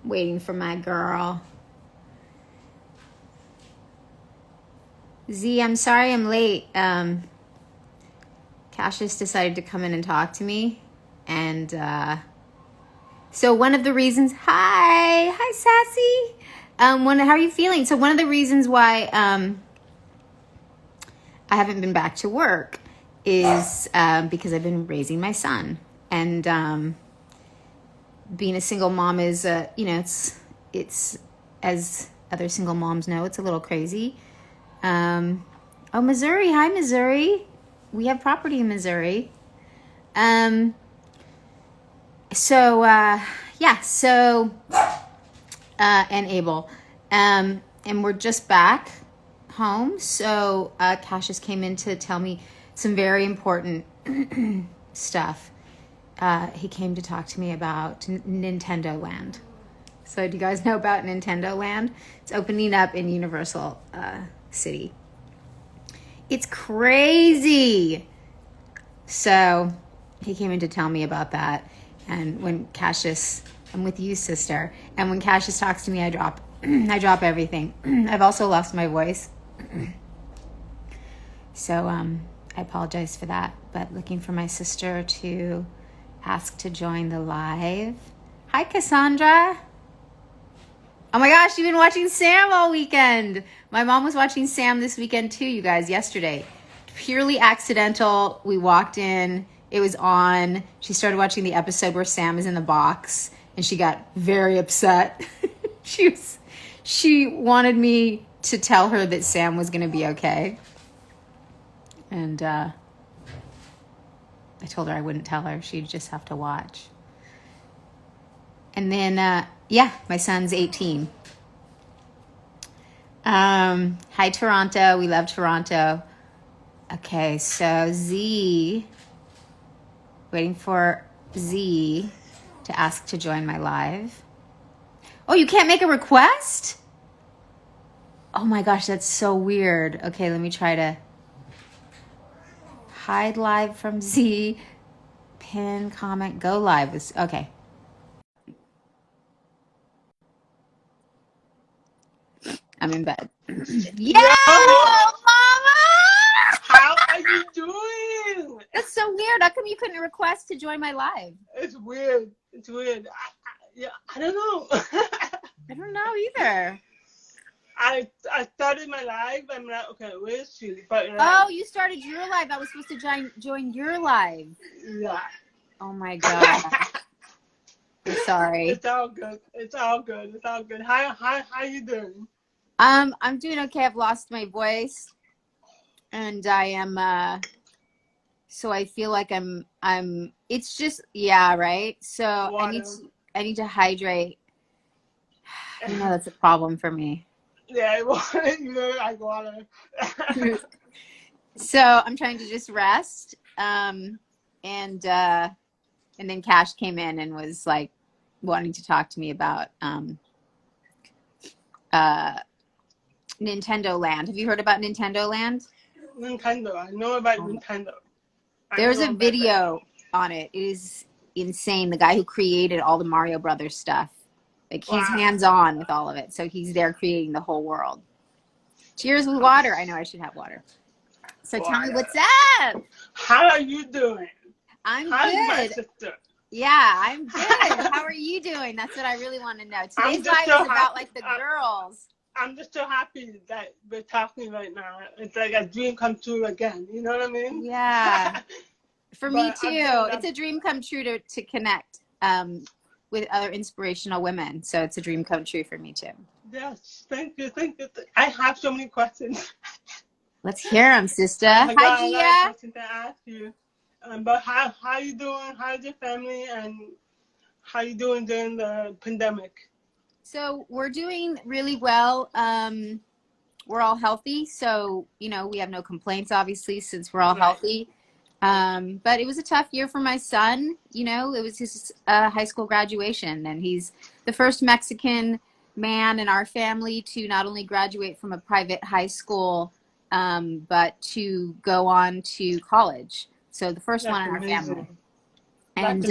Waiting for my girl. Z, I'm sorry I'm late. Cassius decided to come in and talk to me. And so one of the reasons, hi Sassy. How are you feeling? So one of the reasons why I haven't been back to work is because I've been raising my son. And being a single mom is, it's as other single moms know, it's a little crazy. Oh, Missouri. Hi, Missouri. We have property in Missouri. And Abel. And we're just back home. So Cassius came in to tell me some very important stuff. He came to talk to me about Nintendo Land. So do you guys know about Nintendo Land? It's opening up in Universal City. It's crazy. So he came in to tell me about that. And when Cassius, I'm with you, sister. And when Cassius talks to me, I drop everything. I've also lost my voice. So I apologize for that. But looking for my sister to ask to join the live. Hi, Cassandra. Oh my gosh, you've been watching Sam all weekend. My mom was watching Sam this weekend too, you guys, yesterday. Purely accidental. We walked in, it was on. She started watching the episode where Sam is in the box and she got very upset. She wanted me to tell her that Sam was going to be okay. And I told her I wouldn't tell her. She'd just have to watch. And then, my son's 18. Hi, Toronto. We love Toronto. Okay, so Z, waiting for Z to ask to join my live. Oh, you can't make a request? Oh my gosh, that's so weird. Okay, let me try to hide live from Z, pin, comment, go live. Okay. I'm in bed. Yeah, Mama! How are you doing? That's so weird. How come you couldn't request to join my live? It's weird. I don't know. I don't know either. I started my live. I'm like, okay, where is she? But oh, you started your live. I was supposed to join your live. Yeah. Oh my god. I'm sorry. It's all good. How you doing? I'm doing okay. I've lost my voice, and I am. So I feel like I'm. It's just right. So Water. I need to hydrate. That's a problem for me. Yeah, water. Like water. So I'm trying to just rest. And then Cash came in and was like wanting to talk to me about Nintendo Land. Have you heard about Nintendo Land? Nintendo. I know about Nintendo. There's a video on it. It is insane. The guy who created all the Mario Brothers stuff. Like, he's hands-on with all of it. So he's there creating the whole world. Cheers with water. I know I should have water. So tell me what's up. How are you doing? I'm How's good. my sister? Yeah, I'm good. How are you doing? That's what I really want to know. Today's live is about like the girls. I'm just so happy that we're talking right now. It's like a dream come true again. You know what I mean? Yeah. For me too. It's a dream come true to connect with other inspirational women. So it's a dream come true for me too. Yes, thank you. I have so many questions. Let's hear them, sister. Hi, Gia. I have questions to ask you. But how you doing? How's your family? And how you doing during the pandemic? So we're doing really well. We're all healthy. So, we have no complaints, obviously, since we're all healthy. But it was a tough year for my son. It was his high school graduation, and he's the first Mexican man in our family to not only graduate from a private high school, but to go on to college. So the first one in our family. And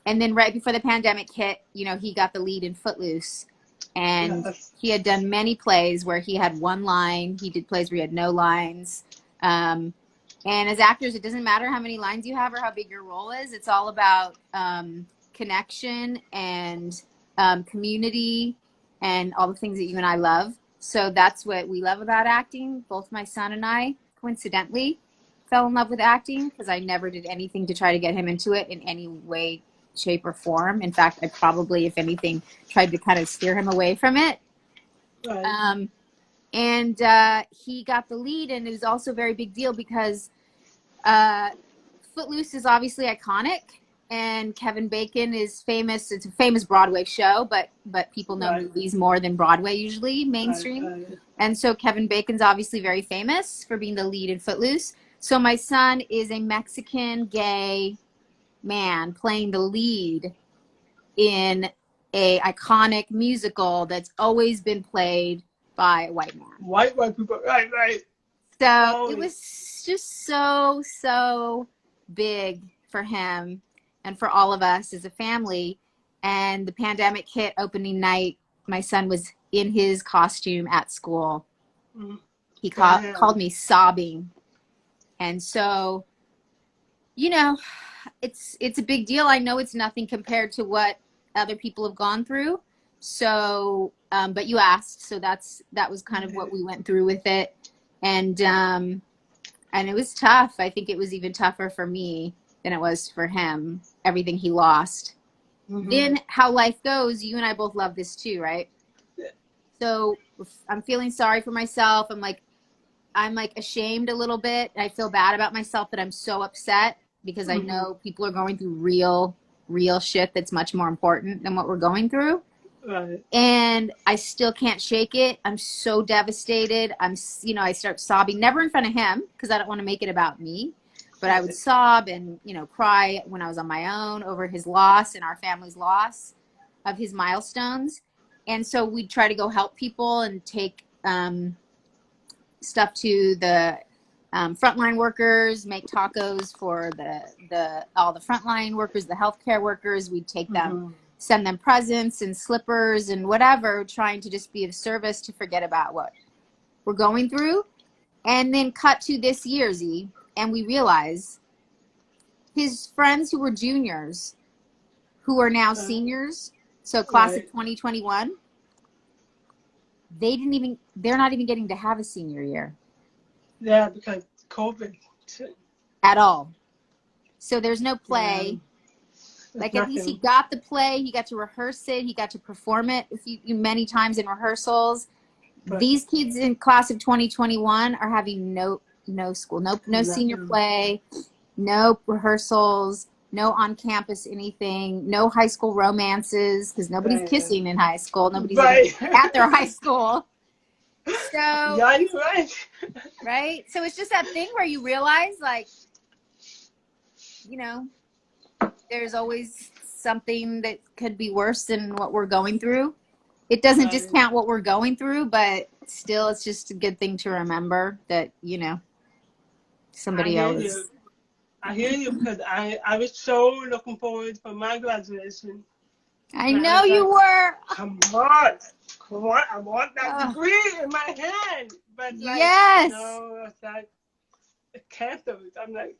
And then right before the pandemic hit, you know, he got the lead in Footloose. And Yes. he had done many plays where he had one line. He did plays where he had no lines. And as actors, it doesn't matter how many lines you have or how big your role is. It's all about connection and community and all the things that you and I love. So that's what we love about acting. Both my son and I, coincidentally, fell in love with acting because I never did anything to try to get him into it in any way, shape, or form. In fact, I probably, if anything, tried to kind of steer him away from it. Right. And he got the lead, and it was also a very big deal because Footloose is obviously iconic, and Kevin Bacon is famous. It's a famous Broadway show, but people know Right. movies more than Broadway usually, mainstream. Right. And so Kevin Bacon's obviously very famous for being the lead in Footloose. So my son is a Mexican gay man playing the lead in a iconic musical that's always been played by a white man. White people. Right. Right. So Oh, it was just so big for him and for all of us as a family. And the pandemic hit opening night. My son was in his costume at school. He called me sobbing. And so, you know, it's a big deal. I know it's nothing compared to what other people have gone through. So, but you asked, so that was kind of what we went through with it. And it was tough. I think it was even tougher for me than it was for him, everything he lost. Then how life goes, you and I both love this too, right? Yeah. So I'm feeling sorry for myself. I'm like ashamed a little bit. I feel bad about myself that I'm so upset because I know people are going through real shit that's much more important than what we're going through. Right. And I still can't shake it. I'm so devastated. I start sobbing, never in front of him because I don't want to make it about me, but I would sob and, cry when I was on my own over his loss and our family's loss of his milestones. And so we'd try to go help people and take stuff to the frontline workers, make tacos for all the frontline workers, the healthcare workers. We'd take them, send them presents and slippers and whatever, trying to just be of service to forget about what we're going through. And then cut to this year, Z, and we realize his friends who were juniors, who are now seniors, so class of 2021, they're not even getting to have a senior year. Yeah, because COVID. At all. So there's no play. Yeah. At least he got the play. He got to rehearse it. He got to perform it many times in rehearsals. Right. These kids in class of 2021 are having no school, no senior play, no rehearsals, no on-campus anything, no high school romances because nobody's kissing in high school. Nobody's at their high school. So yeah, you're right. Right? So it's just that thing where you realize, there's always something that could be worse than what we're going through. It doesn't discount what we're going through, but still, it's just a good thing to remember that, somebody else. I hear you because I was so looking forward for my graduation. I know you were. Come on. I want that degree in my hand. But yes. No, it's like it canceled. I'm like,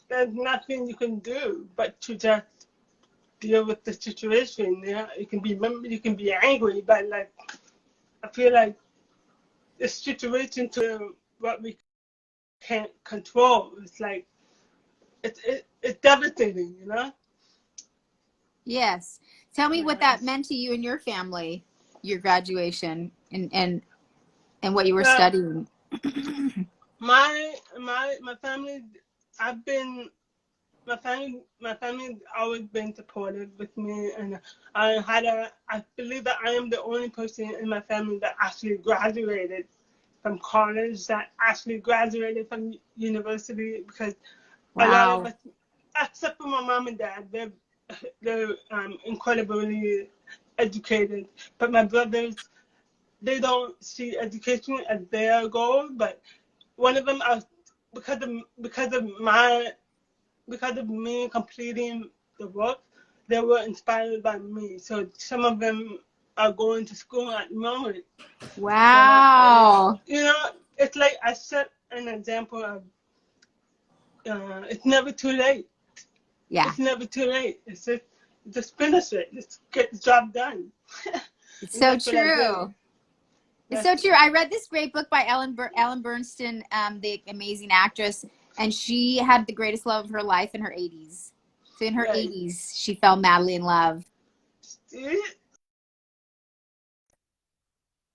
there's nothing you can do but to just deal with the situation. Yeah, you can be angry, but I feel like the situation to what we can't control. It's like it's devastating, Yes. Tell me what that meant to you and your family, your graduation, and what you were studying. My family, my family always been supportive with me, and I believe that I am the only person in my family that actually graduated from college, that actually graduated from university, because a lot of us, except for my mom and dad, they're incredibly educated, but my brothers, they don't see education as their goal. But one of them, because of me completing the work, they were inspired by me. So some of them are going to school at the moment. Wow. You know, it's like I set an example of it's never too late. Yeah. It's never too late. It's just finish it. Just get the job done. It's And so that's what I did. true. It's so true. I read this great book by Ellen Bernstein, the amazing actress, and she had the greatest love of her life in her 80s. So in her Right. 80s, she fell madly in love. See?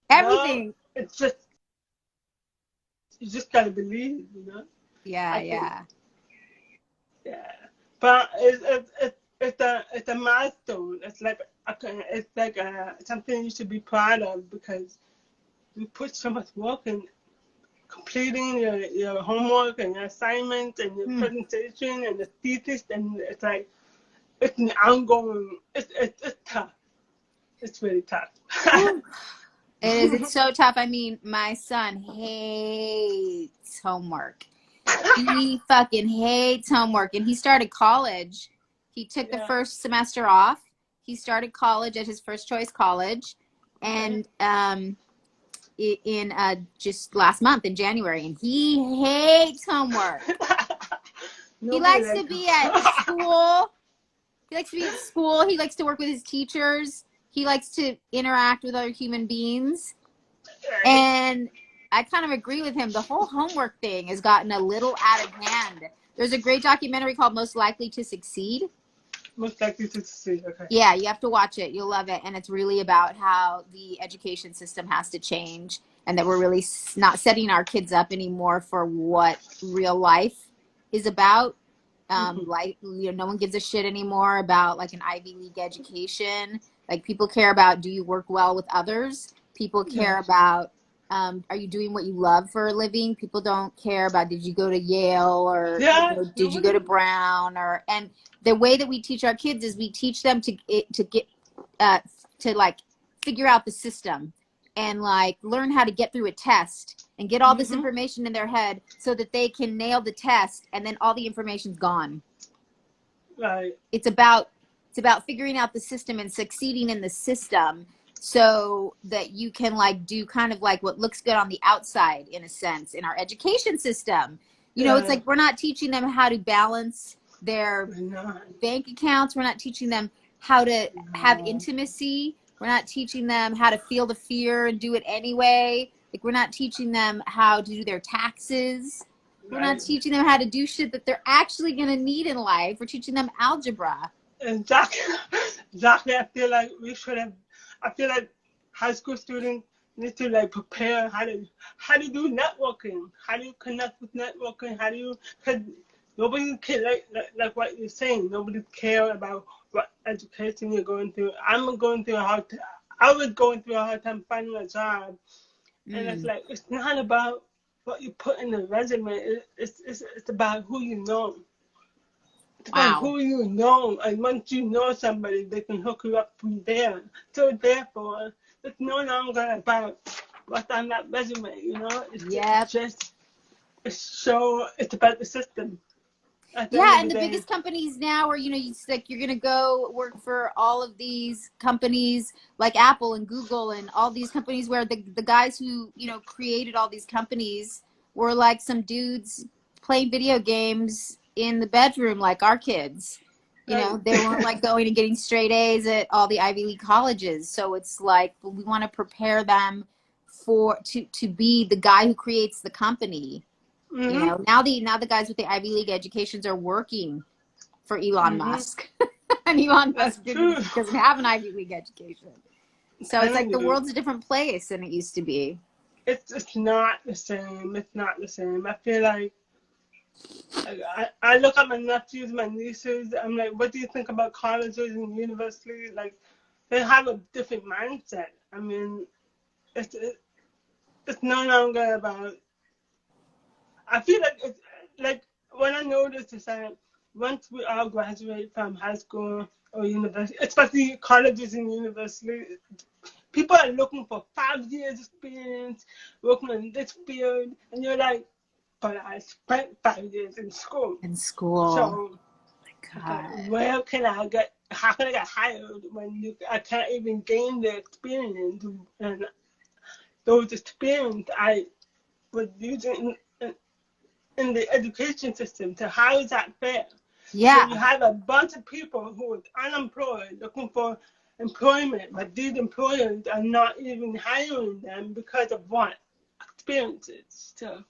Everything. No, it's just you just gotta believe, you know. Yeah, I think, yeah. yeah. But it's a milestone. It's like something you should be proud of because you put so much work in completing your homework and your assignments and your presentation and the thesis, and it's like it's an ongoing. It's tough. It's really tough. It is. It's so tough. I mean, my son hates homework. He fucking hates homework. And he started college. He took the first semester off. He started college at his first choice college. And in just last month in January. And he hates homework. He likes to be at school. He likes to be at school. He likes to work with his teachers. He likes to interact with other human beings. And I kind of agree with him. The whole homework thing has gotten a little out of hand. There's a great documentary called Most Likely to Succeed. Most Likely to Succeed, okay. Yeah, you have to watch it. You'll love it. And it's really about how the education system has to change and that we're really not setting our kids up anymore for what real life is about. Like, you know, no one gives a shit anymore about like an Ivy League education. Like, people care about, do you work well with others? People care about, are you doing what you love for a living? People don't care about, did you go to Yale or did you go to Brown? And the way that we teach our kids is we teach them to like figure out the system and like learn how to get through a test and get all this information in their head so that they can nail the test, and then all the information's gone. Right. It's about figuring out the system and succeeding in the system so that you can like do kind of like what looks good on the outside, in a sense, in our education system. You know, it's like we're not teaching them how to balance their bank accounts. We're not teaching them how to have intimacy. We're not teaching them how to feel the fear and do it anyway. Like, we're not teaching them how to do their taxes. We're not teaching them how to do shit that they're actually going to need in life. We're teaching them algebra. Exactly. I feel like I feel like high school students need to like prepare how to do networking, how do you connect with networking, because nobody care like what you're saying. Nobody care about what education you're going through. I was going through a hard time finding a job, and it's like it's not about what you put in the resume. It's about who you know. It's about who you know, and once you know somebody, they can hook you up from there. So therefore, it's no longer about what's on that resume. You know, it's about the system. And the biggest companies now are, you know, it's like you're going to go work for all of these companies like Apple and Google and all these companies where the guys who, you know, created all these companies were like some dudes playing video games in the bedroom like our kids. You know, they weren't like going and getting straight A's at all the Ivy League colleges. So it's like we want to prepare them to be the guy who creates the company. You know, now the guys with the Ivy League educations are working for Elon Musk. And Elon Musk doesn't have an Ivy League education. So it's like the world's a different place than it used to be. It's not the same. It's not the same. I feel like I look at my nephews, my nieces. I'm like, what do you think about colleges and universities? Like, they have a different mindset. I mean, it's no longer about. I feel like it's like what I noticed is that once we all graduate from high school or university, especially colleges and universities, people are looking for 5 years experience working in this field, and you're like, but I spent 5 years in school. In school. So Okay, God. how can I get hired when I can't even gain the experience and those experience I was using in the education system? So how is that fair? So Yeah. you have a bunch of people who are unemployed looking for employment, but these employers are not even hiring them because of what? Experiences. So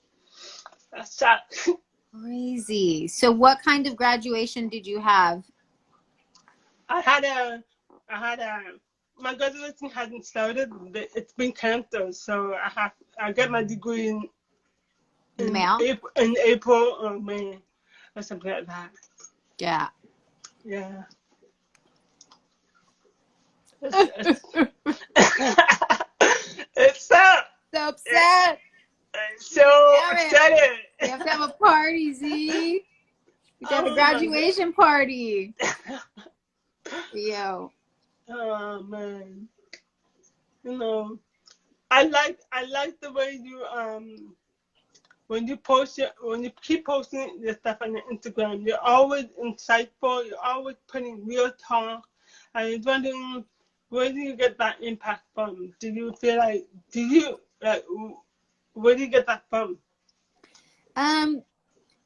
that sucks. Crazy. So what kind of graduation did you have? I had a, I had a, my graduation hasn't started. It's been canceled, so I get my degree In the mail? In April or May or something like that. Yeah. Yeah. So It's, it's so, upset. it's so Damn it. upsetting. You have to have a party, Z. You have to have a Oh my god. graduation party. Yo. Oh man. You know, I like the way you when you keep posting your stuff on your Instagram, you're always insightful, you're always putting real talk. I was wondering, where do you get that impact from? Do you feel like, where do you get that from? Um,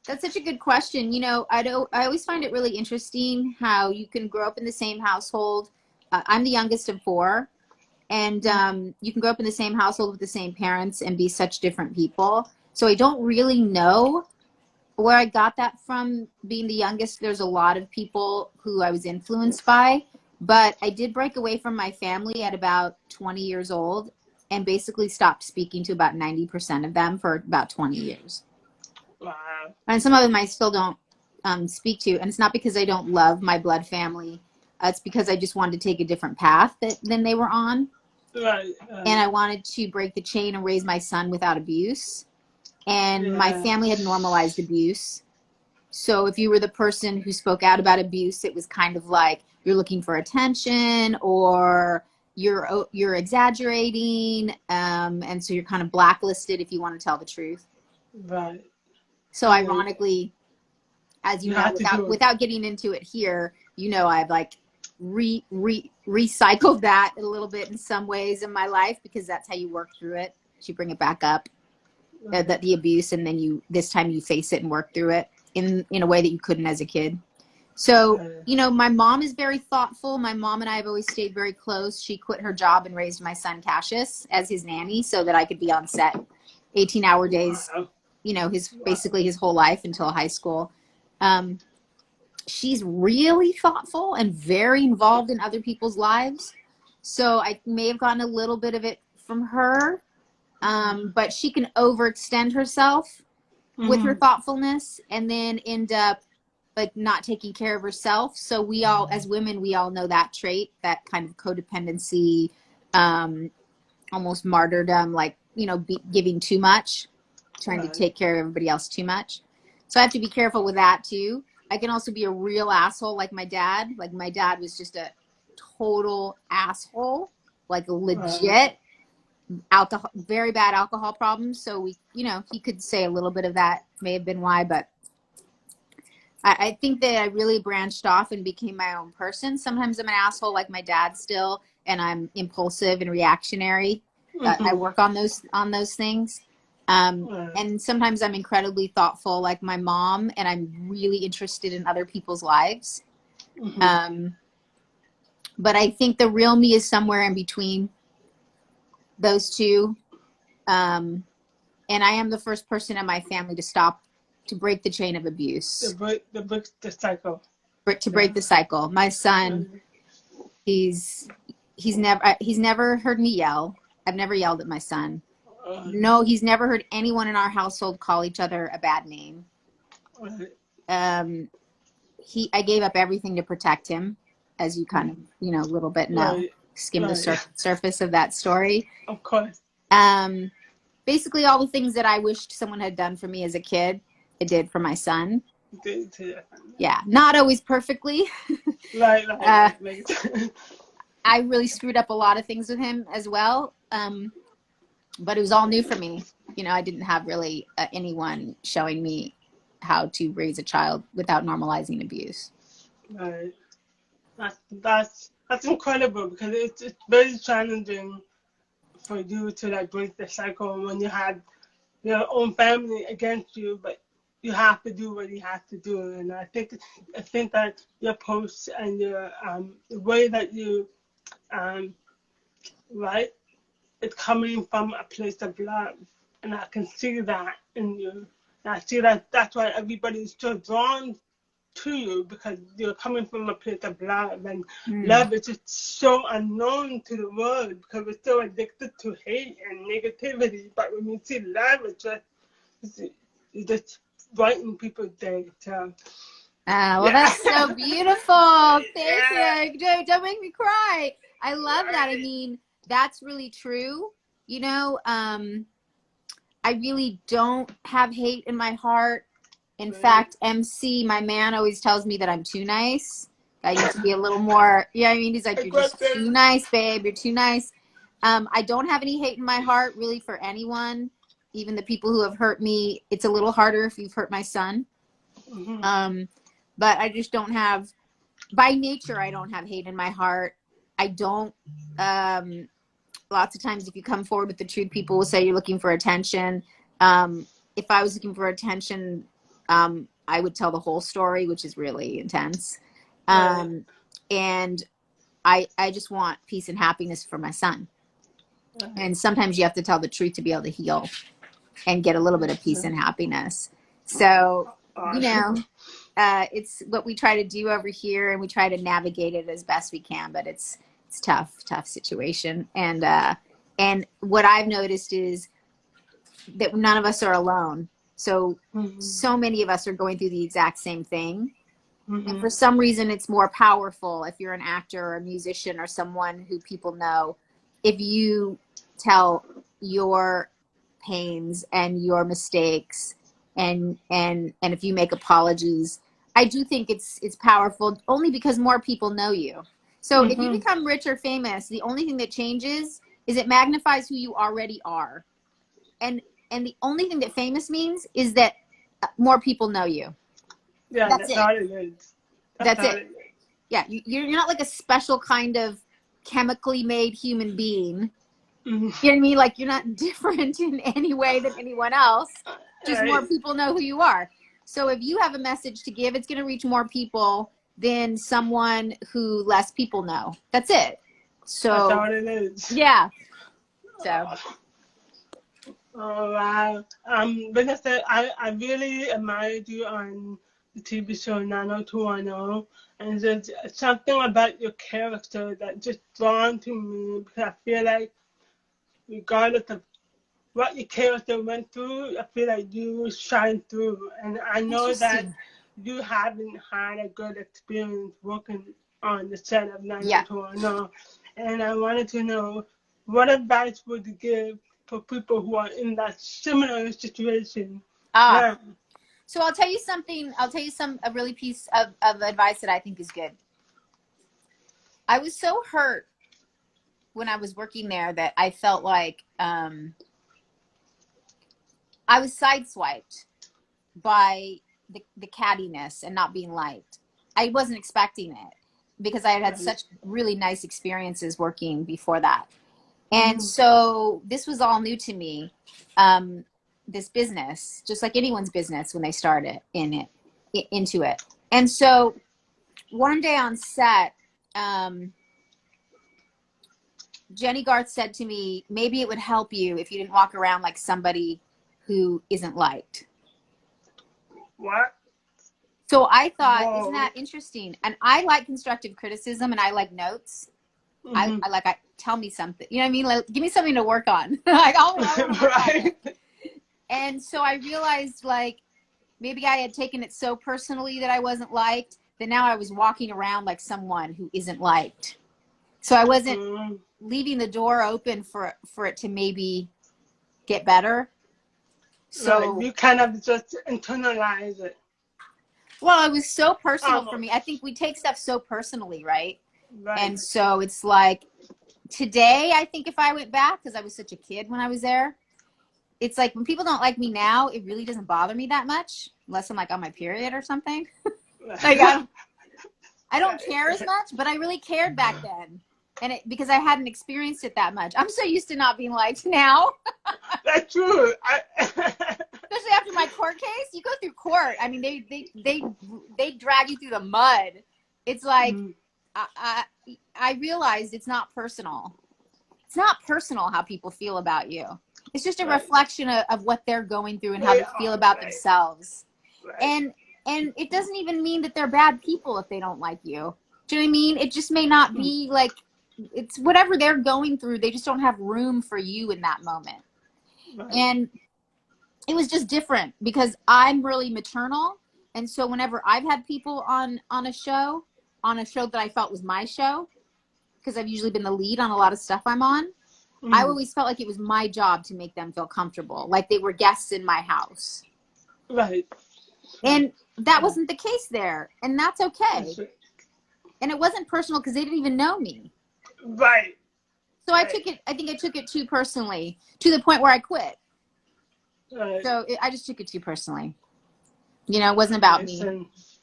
that's such a good question. I always find it really interesting how you can grow up in the same household. I'm the youngest of four, and you can grow up in the same household with the same parents and be such different people. So I don't really know where I got that from. Being the youngest, there's a lot of people who I was influenced by, but I did break away from my family at about 20 years old and basically stopped speaking to about 90% of them for about 20 years. Wow. And some of them I still don't speak to, and it's not because I don't love my blood family. It's because I just wanted to take a different path than they were on, Right. and I wanted to break the chain and raise my son without abuse. And my Yeah. family had normalized abuse. So if you were the person who spoke out about abuse, it was kind of like you're looking for attention, or you're exaggerating, and so you're kind of blacklisted if you want to tell the truth. Right. So I mean, ironically, as you you know, have to do it. without getting into it here, I've like recycled that a little bit in some ways in my life, because that's how you work through it. You bring it back up, Right. the abuse, and then this time you face it and work through it in a way that you couldn't as a kid. So, my mom is very thoughtful. My mom and I have always stayed very close. She quit her job and raised my son Cassius as his nanny so that I could be on set 18-hour days, Wow. basically his whole life until high school. She's really thoughtful and very involved in other people's lives. So I may have gotten a little bit of it from her, but she can overextend herself with her thoughtfulness and then end up like not taking care of herself. So we all, as women, we all know that trait, that kind of codependency, almost martyrdom, like, giving too much, trying to take care of everybody else too much. So I have to be careful with that too. I can also be a real asshole like my dad. Like my dad was just a total asshole, like legit alcohol, very bad alcohol problems. So he could say a little bit of that may have been why, but I think that I really branched off and became my own person. Sometimes I'm an asshole like my dad still, and I'm impulsive and reactionary. I work on those things. And sometimes I'm incredibly thoughtful like my mom, and I'm really interested in other people's lives. But I think the real me is somewhere in between those two. And I am the first person in my family to break the chain of abuse. The cycle. To break the cycle. My son, he's never heard me yell. I've never yelled at my son. No, he's never heard anyone in our household call each other a bad name. I gave up everything to protect him, as you kind of, a little bit know, skim the surface of that story. Of course. Basically all the things that I wished someone had done for me as a kid, I did for my son. Yeah, not always perfectly. Right. I really screwed up a lot of things with him as well. But it was all new for me. I didn't have really anyone showing me how to raise a child without normalizing abuse. Right. That's incredible because it's very challenging for you to like break the cycle when you have your own family against you, but you have to do what you have to do. And I think that your posts and your the way that you um write, it's coming from a place of love, and I can see that in you. And I see that that's why everybody's so drawn to you because you're coming from a place of love, and Mm. love is just so unknown to the world because we're so addicted to hate and negativity. But when you see love, it's just brighten people's day. So Well, yeah, that's so beautiful. Thank yeah, you. Don't make me cry. I love that. I right, mean, that's really true. You know, I really don't have hate in my heart. In right. fact, MC, my man, always tells me that I'm too nice. I need to be a little more, yeah, I mean, he's like, you're just Aggressive. too nice, babe. You're too nice. I don't have any hate in my heart, really, for anyone. Even the people who have hurt me. It's a little harder if you've hurt my son. Hmm. Um, but I just don't have, by nature, I don't have hate in my heart. I don't, um, lots of times if you come forward with the truth, people will say you're looking for attention. If I was looking for attention, I would tell the whole story, which is really intense. Right. Um, and I just want peace and happiness for my son. Right. And sometimes you have to tell the truth to be able to heal and get a little bit of That's peace and happiness. So, you awesome. know, it's what we try to do over here, and we try to navigate it as best we can. But it's tough situation. And what I've noticed is that none of us are alone. So Hmm. so many of us are going through the exact same thing. And Hmm. for some reason, it's more powerful if you're an actor or a musician or someone who people know. If you tell your pains and your mistakes, and if you make apologies, I do think it's powerful only because more people know you. So if you Hmm. become rich or famous, the only thing that changes is it magnifies who you already are. And and the only thing that famous means is that more people know you. Yeah, That's that's it. all it is. That's That's all it. it is. Yeah, you're not like a special kind of chemically made human being. Hmm. You know what I mean? Like you're not different in any way than anyone else. Just more Right. people know who you are. So if you have a message to give, it's going to reach more people than someone who less people know. That's it. That's So all it is. yeah. So Oh, oh wow. Vanessa, I really admired you on the TV show 90210, and there's something about your character that just drawn to me because I feel like regardless of what your character went through, I feel like you shine through. And I know that interesting. you haven't had a good experience working on the set of Yeah. 90210. And I wanted to know what advice would you give for people who are in that similar situation Ah. now? So I'll tell you something. I'll tell you a really piece of advice that I think is good. I was so hurt when I was working there that I felt like I was sideswiped by the cattiness and not being liked. I wasn't expecting it because I had had Right. such really nice experiences working before that. And Mm-hmm. so this was all new to me. This business, just like anyone's business when they start it into it. And so one day on set, um, Jenny Garth said to me, maybe it would help you if you didn't walk around like somebody who isn't liked. What? So I thought, isn't Whoa. that interesting? And I like constructive criticism and I like notes. Mm-hmm. I tell me something. You know what I mean? Like, give me something to work on. Like, I want to work on it. Right. And so I realized, like, maybe I had taken it so personally that I wasn't liked that now I was walking around like someone who isn't liked. So I wasn't Mm-hmm. leaving the door open for it to maybe get better. Right. So, You kind of just internalize it. well, it was so personal for me. I Almost. think we take stuff so personally, right? Right. And so it's like today, I think if I went back, because I was such a kid when I was there, it's like when people don't like me now, it really doesn't bother me that much, unless I'm like on my period or something. Like I don't. I don't care as much, but I really cared back then. And because I hadn't experienced it that much. I'm so used to not being liked now. That's true. Especially after my court case, you go through court. I mean, they drag you through the mud. It's like, I realized it's not personal. It's not personal how people feel about you. It's just a reflection of what they're going through and how they feel about themselves. And it doesn't even mean that they're bad people if they don't like you. Do you know what I mean? It just may not be like, it's whatever they're going through. They just don't have room for you in that moment. And it was just different because I'm really maternal. And so whenever I've had people on a show that I felt was my show, because I've usually been the lead on a lot of stuff I'm on, I always felt like it was my job to make them feel comfortable, like they were guests in my house. Right. And that wasn't the case there, and that's okay. And it wasn't personal because they didn't even know me. Right. So I think I took it too personally, to the point where I quit. Right. So I just took it too personally. You know, it wasn't about me. Sense.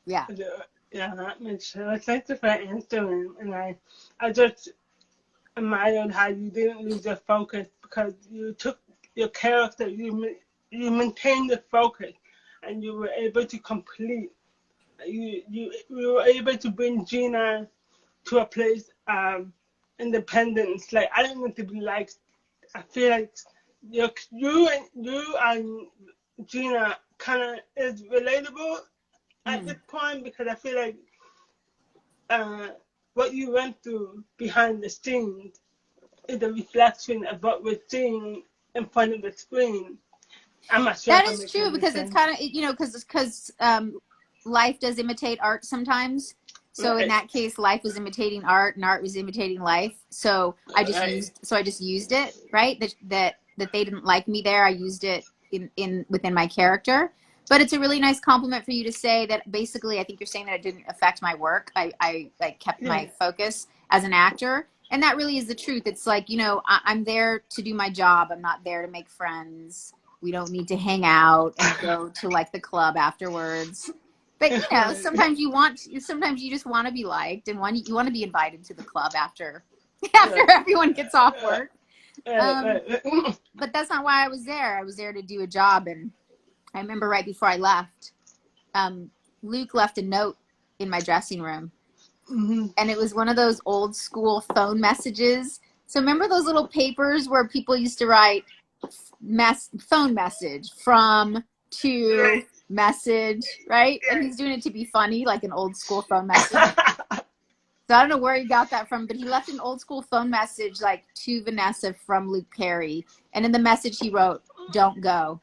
Yeah. Yeah, that makes sense. Thank you for answering. And I just admired how you didn't lose your focus because you took your character, you maintained the focus, and you were able to complete. You were able to bring Gina to a place independence. Like, I don't need to be like. I feel like you and Gina kind of is relatable at this point because I feel like what you went through behind the scenes is a reflection of what we're seeing in front of the screen. I'm not sure that is true because it's kind of, you know, because life does imitate art sometimes. So in that case, life was imitating art and art was imitating life. So I just used it, right? That they didn't like me there. I used it within my character. But it's a really nice compliment for you to say that basically, I think you're saying that it didn't affect my work. I kept my focus as an actor. And that really is the truth. It's like, you know, I'm there to do my job. I'm not there to make friends. We don't need to hang out and go to like the club afterwards. But, you know, sometimes you just want to be liked and you want to be invited to the club after everyone gets off work. But that's not why I was there. I was there to do a job. And I remember right before I left, Luke left a note in my dressing room. And it was one of those old school phone messages. So remember those little papers where people used to write phone message from to message, right? And he's doing it to be funny, like an old school phone message. So I don't know where he got that from, but he left an old school phone message like to Vanessa from Luke Perry. And in the message he wrote, "Don't go."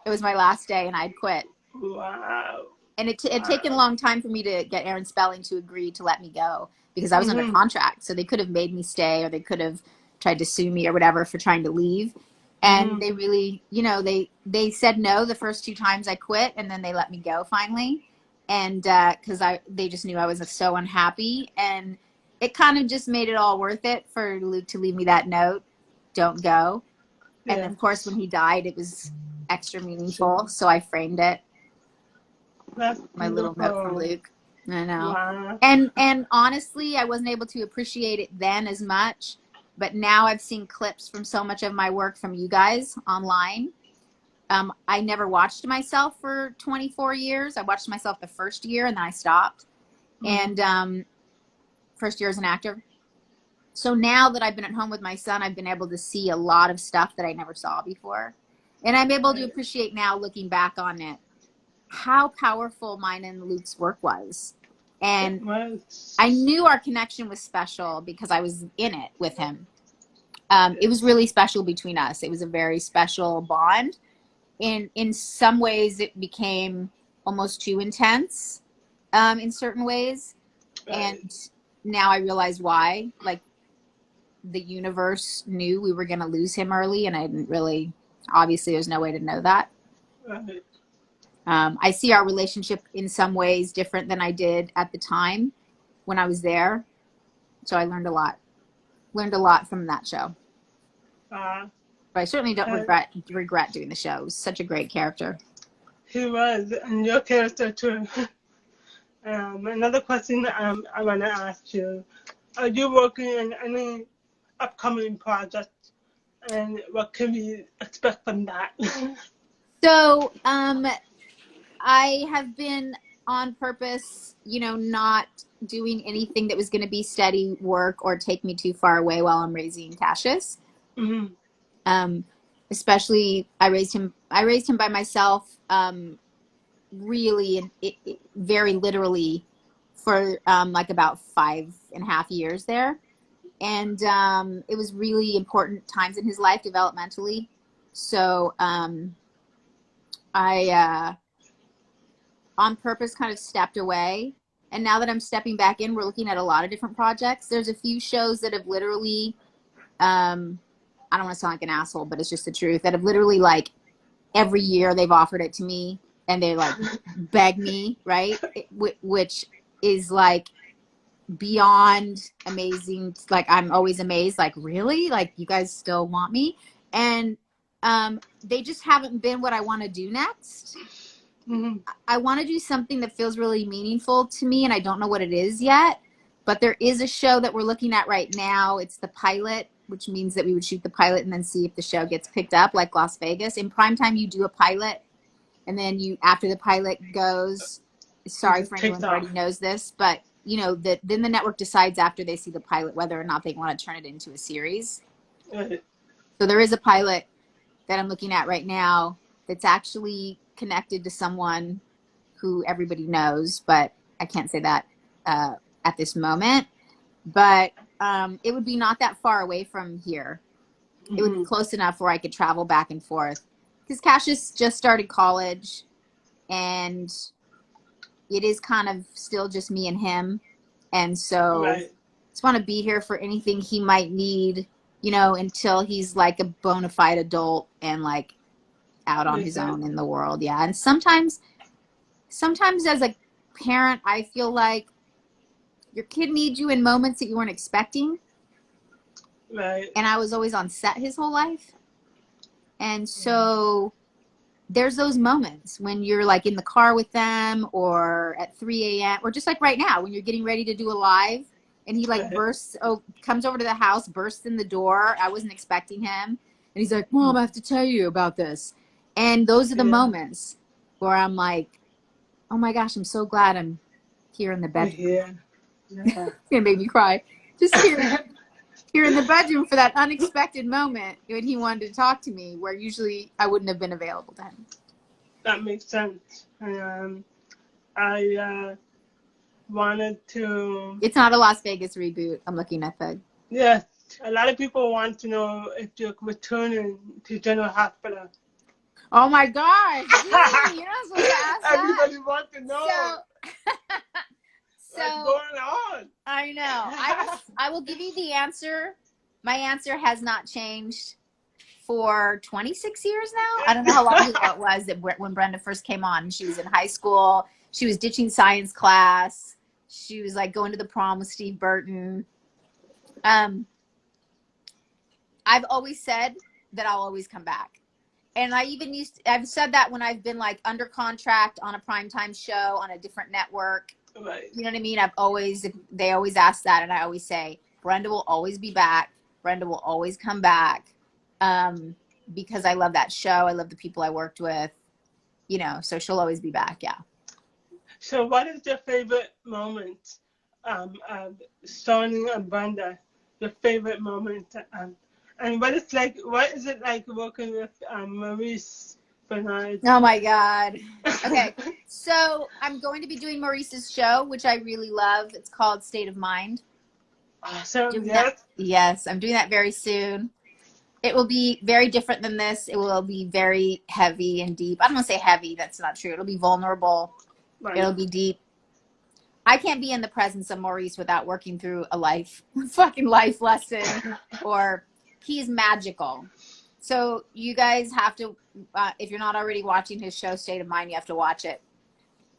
It was my last day and I'd quit. Wow. And it had taken a long time for me to get Aaron Spelling to agree to let me go because I was under contract. So they could have made me stay or they could have tried to sue me or whatever for trying to leave. And they really, you know, they said no the first 2 times I quit and then they let me go finally. And because they just knew I was so unhappy. And it kind of just made it all worth it for Luke to leave me that note, "Don't go." And then, of course, when he died, it was extra meaningful. So I framed it. That's my little note from Luke. I know. Wow. And honestly, I wasn't able to appreciate it then as much. But now I've seen clips from so much of my work from you guys online. I never watched myself for 24 years. I watched myself the first year and then I stopped. And first year as an actor. So now that I've been at home with my son, I've been able to see a lot of stuff that I never saw before. And I'm able to appreciate now, looking back on it, how powerful mine and Luke's work was. And I knew our connection was special because I was in it with him. It was really special between us. It was a very special bond. In some ways, it became almost too intense in certain ways. And now I realize why. Like, the universe knew we were going to lose him early, and I didn't really, obviously there's no way to know that. I see our relationship in some ways different than I did at the time when I was there. So I learned a lot from that show. But I certainly don't regret doing the show. It was such a great character. He was, and your character too. Another question I want to ask you: are you working on any upcoming projects, and what can we expect from that? So, I have been on purpose, you know, not doing anything that was going to be steady work or take me too far away while I'm raising Cassius. Mm-hmm. Especially I raised him by myself, really, and very literally for like about 5.5 years there. And it was really important times in his life developmentally. So I on purpose kind of stepped away. And now that I'm stepping back in, we're looking at a lot of different projects. There's a few shows that have literally, I don't want to sound like an asshole, but it's just the truth, that have literally, like, every year they've offered it to me and they like beg me, right? Which is like beyond amazing. Like, I'm always amazed, like, really? Like, you guys still want me? And they just haven't been what I want to do next. Mm-hmm. I want to do something that feels really meaningful to me, and I don't know what it is yet. But there is a show that we're looking at right now. It's the pilot, which means that we would shoot the pilot and then see if the show gets picked up, like Las Vegas. In primetime, you do a pilot, and then after the pilot goes, sorry for anyone who already knows this, but you know that then the network decides after they see the pilot whether or not they want to turn it into a series. Right. So there is a pilot that I'm looking at right now that's actually connected to someone who everybody knows, but I can't say that at this moment. But it would be not that far away from here. Mm-hmm. It would be close enough where I could travel back and forth. Because Cassius just started college, and it is kind of still just me and him. And so Right. I just want to be here for anything he might need, you know, until he's like a bona fide adult and like out on his own in the world. Yeah. And sometimes as a parent, I feel like your kid needs you in moments that you weren't expecting. Right. And I was always on set his whole life. And so there's those moments when you're like in the car with them or at 3 a.m. or just like right now when you're getting ready to do a live and he like comes over to the house, bursts in the door. I wasn't expecting him. And he's like, Mom, I have to tell you about this. And those are the moments where I'm like, oh my gosh, I'm so glad I'm here in the bedroom. Yeah. It's going to make me cry. Just here in the bedroom for that unexpected moment when he wanted to talk to me, where usually I wouldn't have been available to him. That makes sense. I wanted to... It's not a Las Vegas reboot. I'm looking at the... Yes. A lot of people want to know if you're returning to General Hospital. Oh my gosh. Really? You're not supposed to ask that? Everybody wants to know. So what's going on? I know. I will give you the answer. My answer has not changed for 26 years now. I don't know how long ago it was that when Brenda first came on. She was in high school. She was ditching science class. She was like going to the prom with Steve Burton. I've always said that I'll always come back. And I've said that when I've been like under contract on a primetime show on a different network. Right. You know what I mean? They always ask that, and I always say, Brenda will always be back. Brenda will always come back, because I love that show. I love the people I worked with, you know, so she'll always be back. Yeah. So what is your favorite moment, starring and Brenda? Your favorite moment, and what is it like working with Maurice Bernard? Oh my God. Okay. So I'm going to be doing Maurice's show, which I really love. It's called State of Mind. Awesome. Yes, I'm doing that very soon. It will be very different than this. It will be very heavy and deep. I don't want to say heavy. That's not true. It'll be vulnerable. Right. It'll be deep. I can't be in the presence of Maurice without working through a fucking life lesson, or he's magical. So you guys have to, if you're not already watching his show, State of Mind, you have to watch it.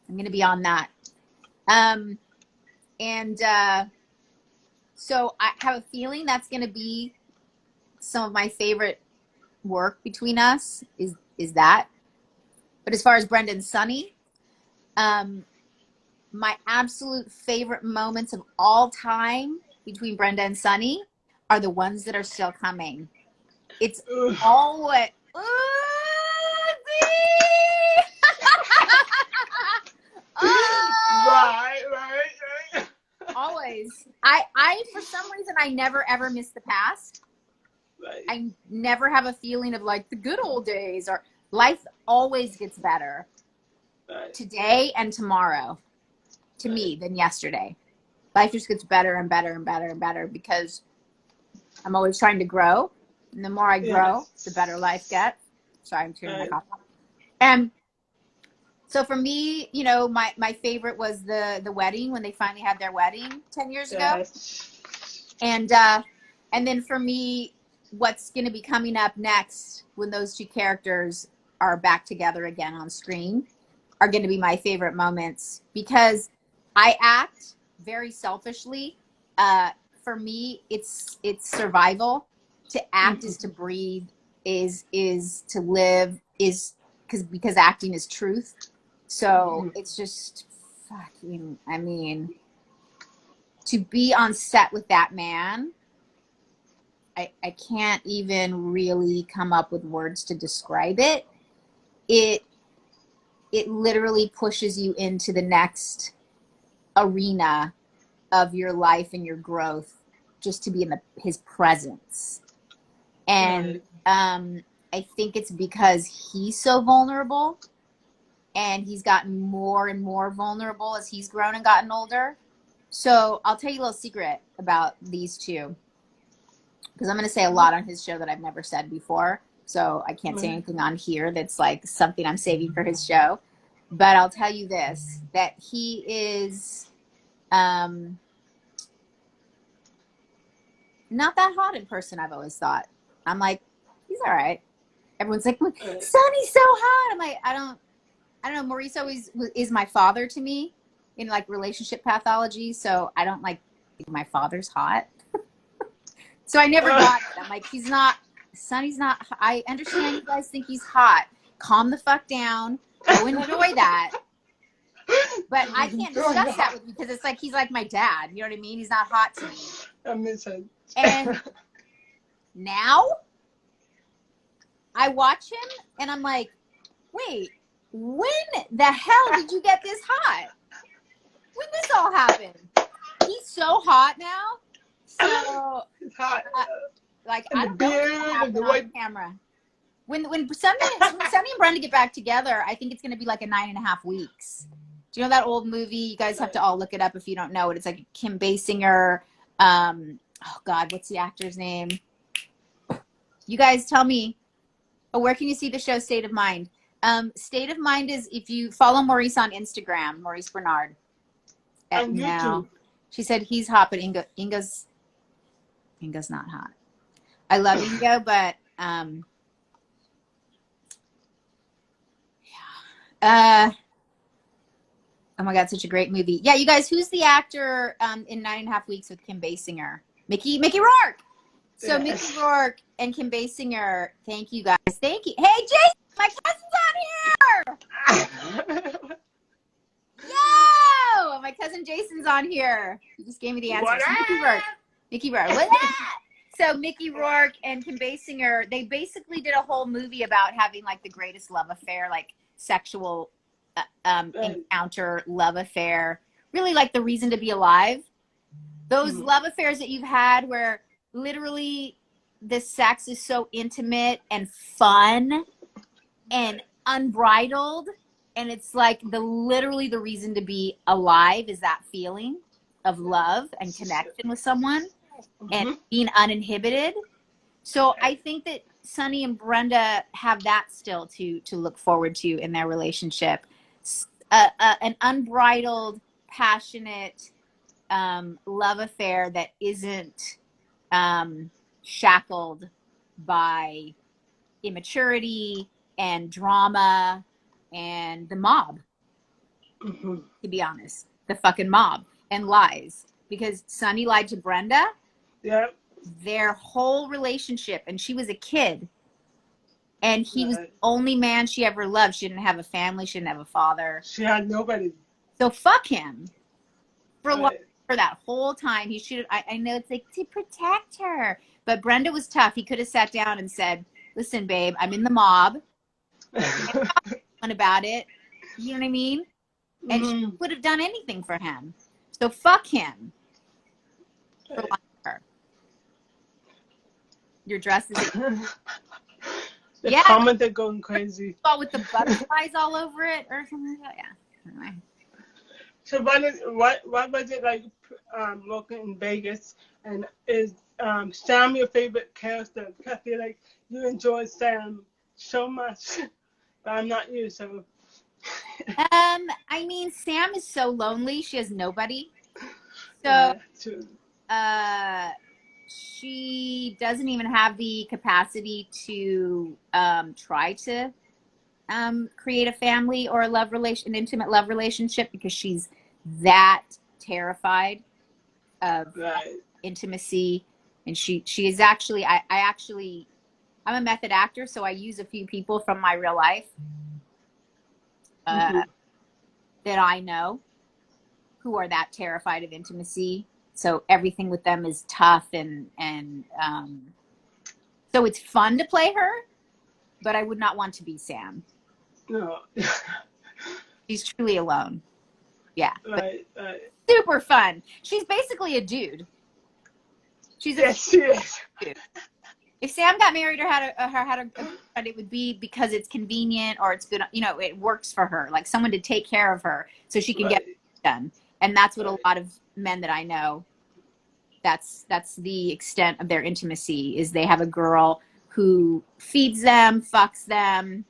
I'm going to be on that. So I have a feeling that's going to be some of my favorite work between us is that. But as far as Brendan Sunny, my absolute favorite moments of all time between Brenda and Sunny are the ones that are still coming. It's always, ooh, Right. always. I for some reason I never ever miss the past. Right. I never have a feeling of like the good old days, or life always gets better Right. today and tomorrow to me than yesterday. Life just gets better and better and better and better because I'm always trying to grow. And the more I grow, the better life gets. Sorry, I'm turning my coffee off. And so for me, you know, my favorite was the wedding, when they finally had their wedding 10 years ago. And then for me, what's going to be coming up next when those two characters are back together again on screen are going to be my favorite moments, because I act very selfishly. For me, it's survival. To act is to breathe, is to live, is because acting is truth. So it's just fucking, I mean, to be on set with that man, I can't even really come up with words to describe it. It literally pushes you into the next arena of your life and your growth just to be in his presence. And I think it's because he's so vulnerable, and he's gotten more and more vulnerable as he's grown and gotten older. So I'll tell you a little secret about these two, because I'm going to say a lot on his show that I've never said before. So I can't say anything on here that's like something I'm saving for his show. But I'll tell you this, that he is not that hot in person, I've always thought. I'm like, he's all right. Everyone's like, Sonny's so hot. I'm like, I don't know. Maurice always is my father to me in like relationship pathology. So I don't like think my father's hot. So I never got it. I'm like, Sonny's not, I understand you guys think he's hot. Calm the fuck down. Go enjoy that. But I can't discuss that with you because it's like he's like my dad. You know what I mean? He's not hot to me. That makes sense. And now I watch him and I'm like, wait, when the hell did you get this hot? When this all happened? He's so hot now. So it's hot. Like I don't know what's gonna happen on camera. When Sunny and Brenda get back together, I think it's gonna be like a 9.5 weeks. Do you know that old movie? You guys have to all look it up if you don't know it. It's like Kim Basinger. Oh God, what's the actor's name? You guys tell me. Oh, where can you see the show State of Mind? State of Mind is if you follow Maurice on Instagram, Maurice Bernard. Now, she said he's hot, but Inga's not hot. I love Inga, but oh my God, such a great movie. Yeah, you guys, who's the actor in 9.5 Weeks with Kim Basinger? Mickey Rourke. So Mickey Rourke and Kim Basinger. Thank you guys. Thank you. Hey, Jason, my cousin's on here. Yo, my cousin Jason's on here. He just gave me the answer. So Mickey Rourke. What? So Mickey Rourke and Kim Basinger, they basically did a whole movie about having like the greatest love affair, like sexual encounter, love affair, really like the reason to be alive. Those love affairs that you've had where literally the sex is so intimate and fun and unbridled, and it's like literally the reason to be alive is that feeling of love and connection with someone and being uninhibited. So I think that Sunny and Brenda have that still to look forward to in their relationship. An unbridled, passionate love affair that isn't shackled by immaturity and drama and the mob, to be honest. The fucking mob and lies. Because Sunny lied to Brenda. Yep. Their whole relationship, and she was a kid. And he was the only man she ever loved. She didn't have a family. She didn't have a father. She had nobody. So fuck him for Right. for that whole time. He should have. I know it's like to protect her, but Brenda was tough. He could have sat down and said, "Listen, babe, I'm in the mob. And about it, you know what I mean?" And she Mhm. would have done anything for him. So fuck him for lying to her. Your dress is The yeah, comments are going crazy. with the butterflies all over it or something like that. Yeah. Anyway. So what was it like working in Vegas? And is Sam your favorite character? Because I feel like you enjoy Sam so much, but I'm not you, so. I mean, Sam is so lonely. She has nobody. So, Yeah, true. she doesn't even have the capacity to try to create a family or an intimate love relationship because she's that terrified of Right. intimacy. And she is actually, I'm a method actor, so I use a few people from my real life Mm-hmm. that I know who are that terrified of intimacy. So everything with them is tough and so it's fun to play her, but I would not want to be Sam. No. She's truly alone. Yeah. Right. Super fun. She's basically a dude. She's a Yes, she is. dude. If Sam got married or had a girlfriend, it would be because it's convenient or it's good, it works for her, like someone to take care of her so she can get it done. And that's what a lot of men that I know, that's the extent of their intimacy, is they have a girl who feeds them, fucks them,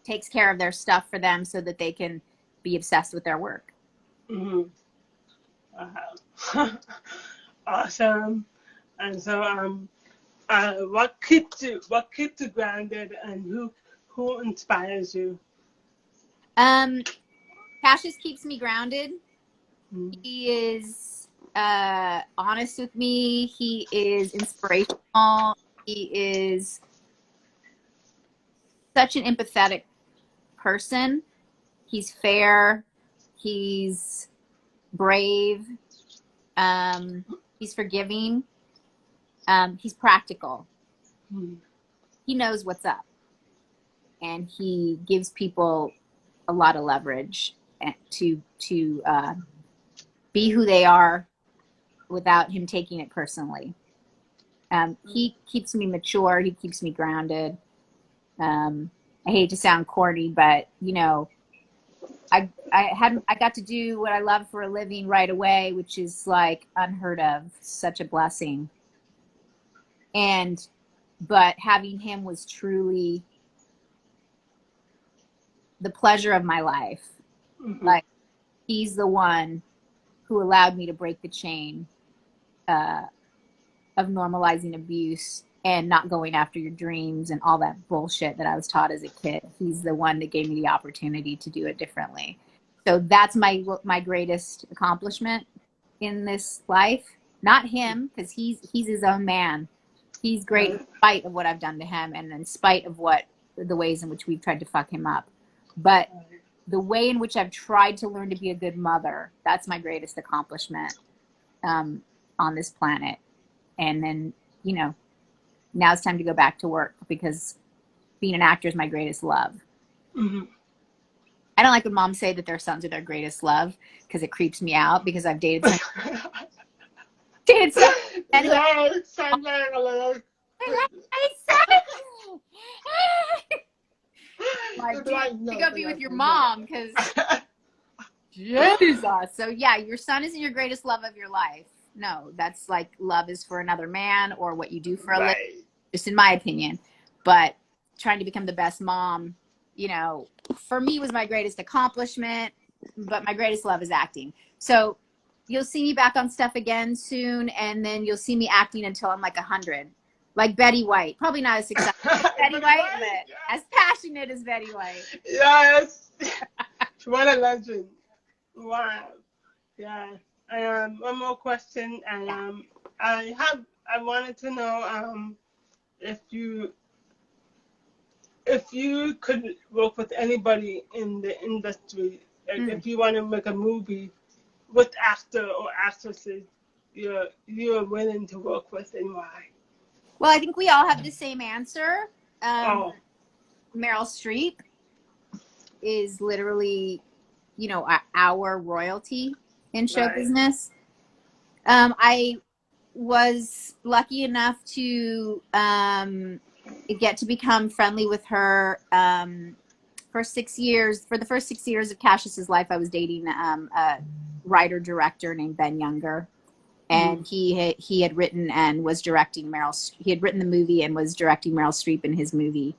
takes care of their stuff for them so that they can be obsessed with their work. Mm-hmm. Wow. Awesome. And so what keeps you grounded, and who inspires you? Cassius keeps me grounded. Mm-hmm. He is honest with me. He is inspirational. He is such an empathetic person. He's fair. He's brave. He's forgiving. He's practical. Mm-hmm. He knows what's up. And he gives people a lot of leverage to be who they are without him taking it personally. He keeps me mature. He keeps me grounded. I hate to sound corny, but I got to do what I love for a living right away, which is like unheard of, such a blessing. But having him was truly the pleasure of my life. Mm-hmm. Like, he's the one who allowed me to break the chain of normalizing abuse and not going after your dreams and all that bullshit that I was taught as a kid. He's the one that gave me the opportunity to do it differently. So that's my greatest accomplishment in this life. Not him, because he's his own man. He's great in spite of what I've done to him and in spite of the ways in which we've tried to fuck him up. But the way in which I've tried to learn to be a good mother, that's my greatest accomplishment on this planet. And then, now it's time to go back to work because being an actor is my greatest love. Mm-hmm. I don't like when moms say that their sons are their greatest love because it creeps me out because I've dated some. Anyway. No, it sounds like a little. Like, pick up you with your mom because Jesus. So yeah, your son isn't your greatest love of your life. No, that's like love is for another man or what you do for a living, just in my opinion. But trying to become the best mom, for me was my greatest accomplishment, but my greatest love is acting. So you'll see me back on stuff again soon, and then you'll see me acting until I'm like 100. Like Betty White. Probably not as successful as Betty White, but as passionate as Betty White. Yes. What a legend. Wow. Yeah. One more question, and I wanted to know if you could work with anybody in the industry, Like if you want to make a movie with actor or actresses you're willing to work with and why? Well, I think we all have the same answer. Oh, Meryl Streep is literally, our royalty in show right. business. I was lucky enough to get to become friendly with her for 6 years. For the first 6 years of Cassius's life, I was dating a writer-director named Ben Younger. And he had written and was directing he had written the movie and was directing Meryl Streep in his movie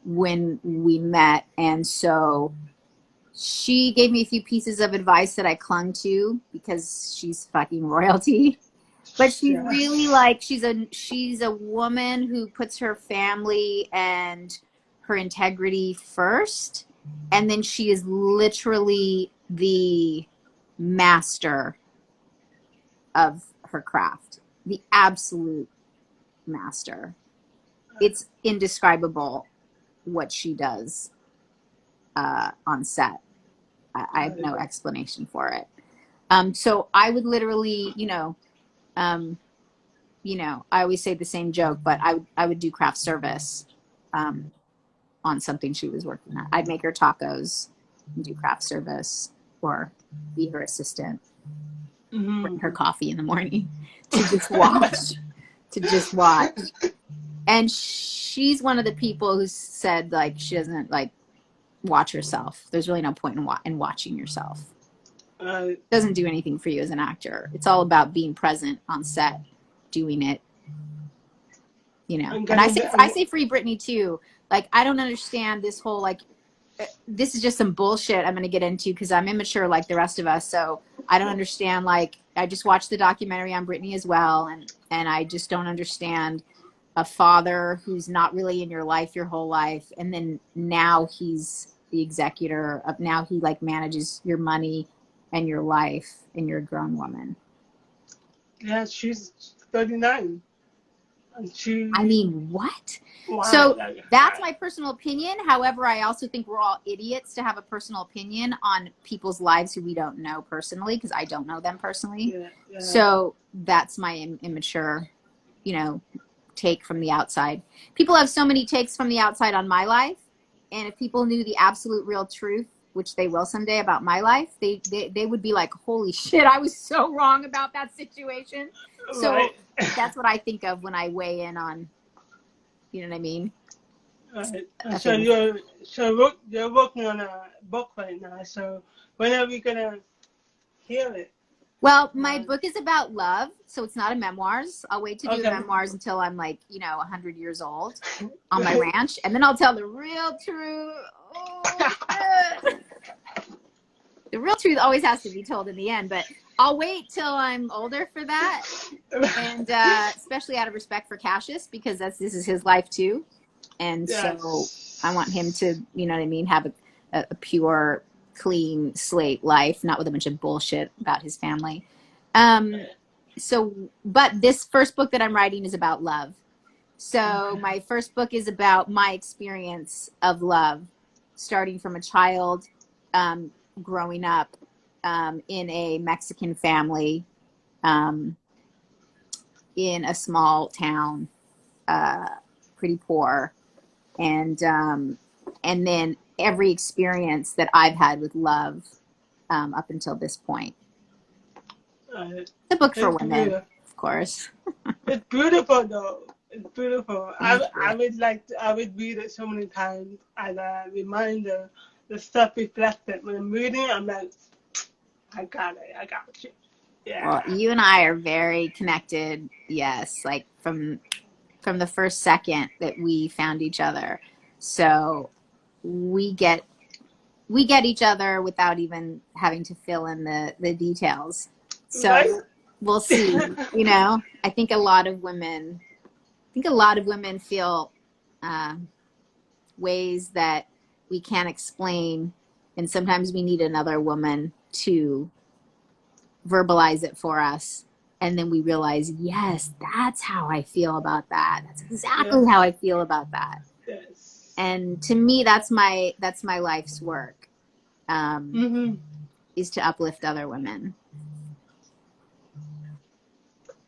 when we met. And so she gave me a few pieces of advice that I clung to because she's fucking royalty. But she's really like, she's a woman who puts her family and her integrity first. And then she is literally the master of her craft, the absolute master. It's indescribable what she does on set. I have no explanation for it. So I would literally, I always say the same joke, but I would do craft service on something she was working on. I'd make her tacos and do craft service or be her assistant, bring her coffee in the morning to just watch. And she's one of the people who said like she doesn't like watch herself. There's really no point in watching yourself. It doesn't do anything for you as an actor. It's all about being present on set, doing it. And I say free Britney too. Like I don't understand this whole like. This is just some bullshit I'm going to get into because I'm immature like the rest of us. So I don't understand. Like I just watched the documentary on Britney as well. And I just don't understand a father who's not really in your life your whole life. And then now he's the executor of, now he like manages your money and your life and you're a grown woman. Yeah, she's 39. I mean, what? Wow, so that's my personal opinion. However, I also think we're all idiots to have a personal opinion on people's lives who we don't know personally, because I don't know them personally. Yeah. So that's my immature, take from the outside. People have so many takes from the outside on my life. And if people knew the absolute real truth, which they will someday, about my life, they would be like, holy shit, I was so wrong about that situation. So right. That's what I think of when I weigh in on, you know what I mean? Right. So you're working on a book right now. So when are we gonna hear it? Well, my book is about love, so it's not a memoirs. I'll wait to do memoirs until I'm like, 100 years old on my ranch, and then I'll tell the real truth. Oh, the real truth always has to be told in the end, but I'll wait till I'm older for that, and especially out of respect for Cassius, because this is his life too, and so I want him to, have a pure, clean slate life, not with a bunch of bullshit about his family. But this first book that I'm writing is about love. So my first book is about my experience of love, starting from a child, growing up in a Mexican family, in a small town, pretty poor, and then every experience that I've had with love up until this point. It's a book for women, of course. It's beautiful though. It's beautiful. I would read it so many times as a reminder, the self-reflected. When I'm reading, I'm like, I got you. Yeah. Well, you and I are very connected. Yes, like from the first second that we found each other. So we get each other without even having to fill in the details. So right? We'll see. I think a lot of women feel ways that we can't explain, and sometimes we need another woman to verbalize it for us, and then we realize, yes, that's how I feel about that. That's exactly how I feel about that. Yes. And to me, that's my life's work, is to uplift other women.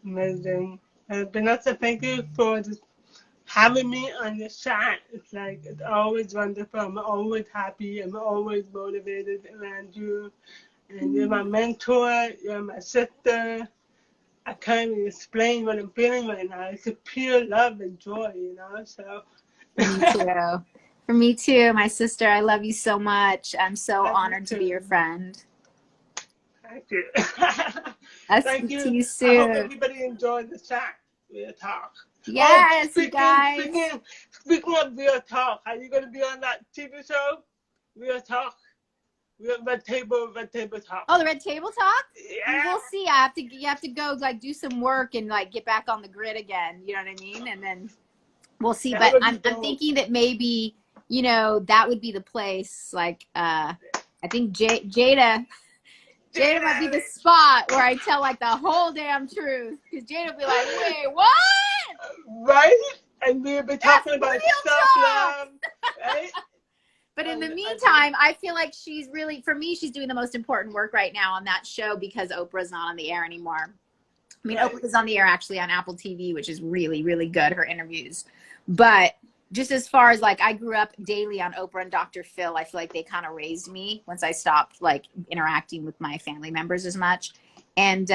Amazing. Vanessa, thank you for just having me on the chat. It's like, it's always wonderful. I'm always happy. I'm always motivated around you. And you're my mentor. You're my sister. I can't even explain what I'm feeling right now. It's a pure love and joy, so. For me too. For me too, my sister. I love you so much. I'm so Love you honored to be too. your friend. Thank you. I'll Thank speak you. to you I soon. hope everybody enjoyed the chat. Real talk. Yes, you guys. Speaking of real talk, are you gonna be on that TV show? Real talk. Red table talk. Oh, the Red Table Talk? Yeah. We'll see. You have to go like do some work and like get back on the grid again. You know what I mean? And then we'll see. That But would be I'm dope. thinking that maybe, that would be the place. Like I think Jada might be the spot where I tell like the whole damn truth. Because Jada will be like, wait, what? Right? And we'll be talking That's about real self-love. Right? But in the meantime, I feel like she's really, for me, she's doing the most important work right now on that show because Oprah's not on the air anymore. I mean, Right. Oprah is on the air actually on Apple TV, which is really, really good, her interviews. But just as far as like, I grew up daily on Oprah and Dr. Phil. I feel like they kind of raised me once I stopped like interacting with my family members as much. And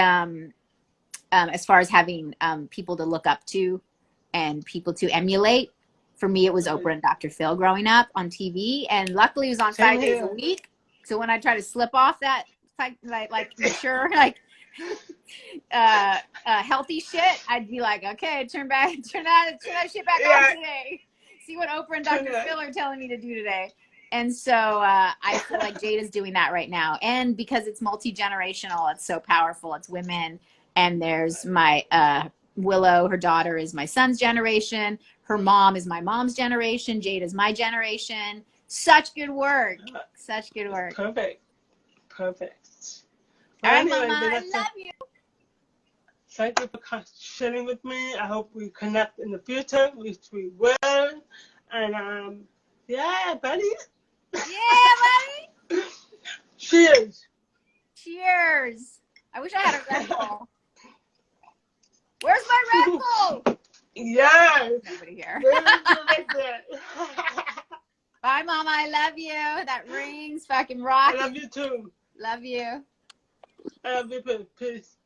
as far as having people to look up to and people to emulate, for me, it was Oprah and Dr. Phil growing up on TV. And luckily it was on 5 days a week. So when I try to slip off that like mature, like healthy shit, I'd be like, okay, turn that shit back on today. See what Oprah and Dr. Phil are telling me to do today. And so I feel like Jada's doing that right now. And because it's multi-generational, it's so powerful. It's women. And there's my Willow, her daughter is my son's generation. Her mom is my mom's generation. Jada's my generation. Such good work. Such good work. Perfect. All right, Anyway, Mama, Vanessa, I love you. thank you for sharing with me. I hope we connect in the future, which we will. And yeah, buddy. Yeah, buddy. Cheers. Cheers. I wish I had a Red Bull. Where's my Red Bull? Yes. Nobody here. Bye, Mama. I love you. That ring's fucking rocking. I love you too. Love you. I love you too. Peace.